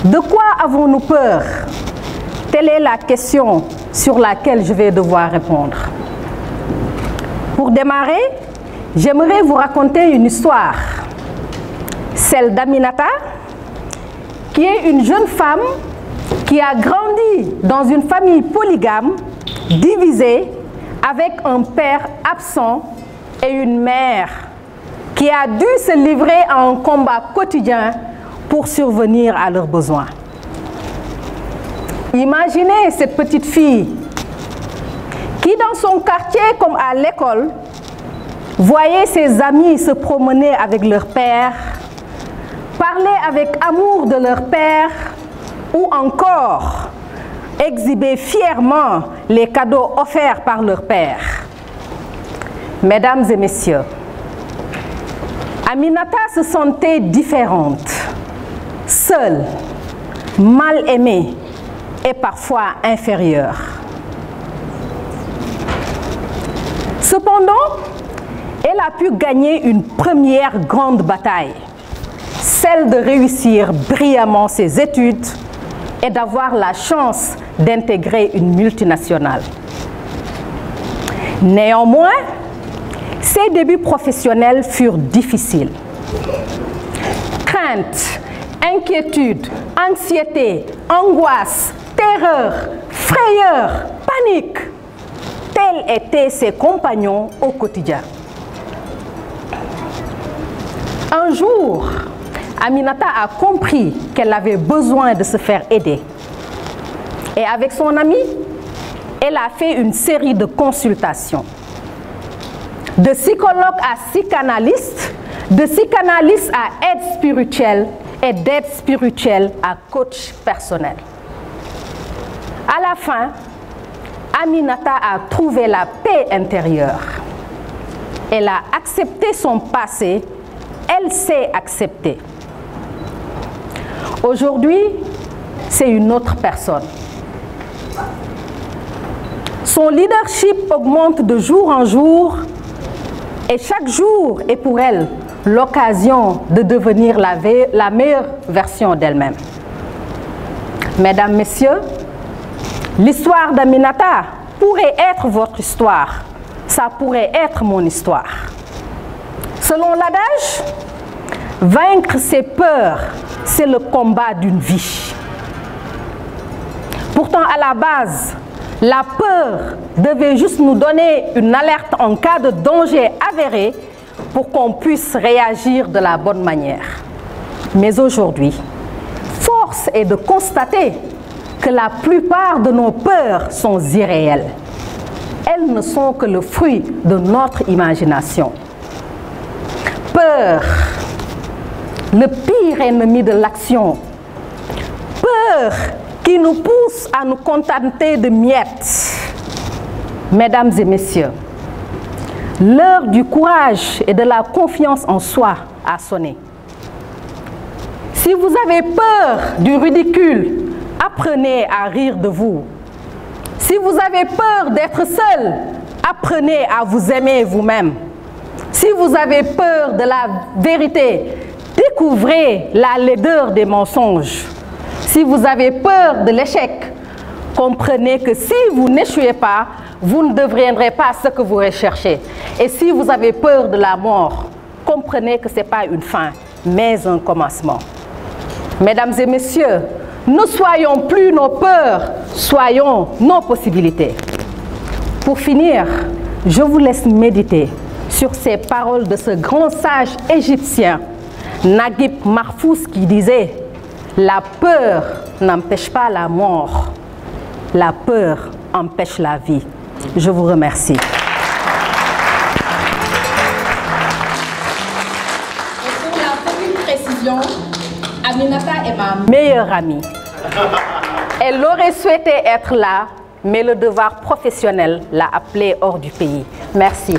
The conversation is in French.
De quoi avons-nous peur? Telle est la question sur laquelle je vais devoir répondre. Pour démarrer, j'aimerais vous raconter une histoire, celle d'Aminata, qui est une jeune femme qui a grandi dans une famille polygame, divisée, avec un père absent et une mère qui a dû se livrer à un combat quotidien pour survenir à leurs besoins. Imaginez cette petite fille qui, dans son quartier comme à l'école, voyait ses amis se promener avec leur père, parler avec amour de leur père ou encore exhiber fièrement les cadeaux offerts par leur père. Mesdames et messieurs, Aminata se sentait différente, seule, mal aimée et parfois inférieure. Cependant, elle a pu gagner une première grande bataille, celle de réussir brillamment ses études et d'avoir la chance d'intégrer une multinationale. Néanmoins, ses débuts professionnels furent difficiles. Crainte, inquiétude, anxiété, angoisse, terreur, frayeur, panique, tels étaient ses compagnons au quotidien. Un jour, Aminata a compris qu'elle avait besoin de se faire aider. Et avec son amie, elle a fait une série de consultations. De psychologue à psychanalyste, de psychanalyste à aide spirituelle et d'aide spirituelle à coach personnel. À la fin, Aminata a trouvé la paix intérieure. Elle a accepté son passé, elle s'est acceptée. Aujourd'hui, c'est une autre personne. Son leadership augmente de jour en jour et chaque jour est pour elle l'occasion de devenir la meilleure version d'elle-même. Mesdames, Messieurs, l'histoire d'Aminata pourrait être votre histoire. Ça pourrait être mon histoire. Selon l'adage, vaincre ses peurs, c'est le combat d'une vie. Pourtant, à la base, la peur devait juste nous donner une alerte en cas de danger avéré pour qu'on puisse réagir de la bonne manière. Mais aujourd'hui, force est de constater que la plupart de nos peurs sont irréelles. Elles ne sont que le fruit de notre imagination. Peur, le pire ennemi de l'action. Peur qui nous pousse à nous contenter de miettes. Mesdames et messieurs, l'heure du courage et de la confiance en soi a sonné. Si vous avez peur du ridicule, apprenez à rire de vous. Si vous avez peur d'être seul, apprenez à vous aimer vous-même. Si vous avez peur de la vérité, découvrez la laideur des mensonges. Si vous avez peur de l'échec, comprenez que si vous n'échouez pas, vous ne deviendrez pas ce que vous recherchez. Et si vous avez peur de la mort, comprenez que ce n'est pas une fin, mais un commencement. Mesdames et messieurs, ne soyons plus nos peurs, soyons nos possibilités. Pour finir, je vous laisse méditer sur ces paroles de ce grand sage égyptien, Naguib Mahfouz, qui disait « La peur n'empêche pas la mort, la peur empêche la vie ». Je vous remercie. Et pour la petite précision, Aminata est ma meilleure amie. Elle aurait souhaité être là, mais le devoir professionnel l'a appelée hors du pays. Merci.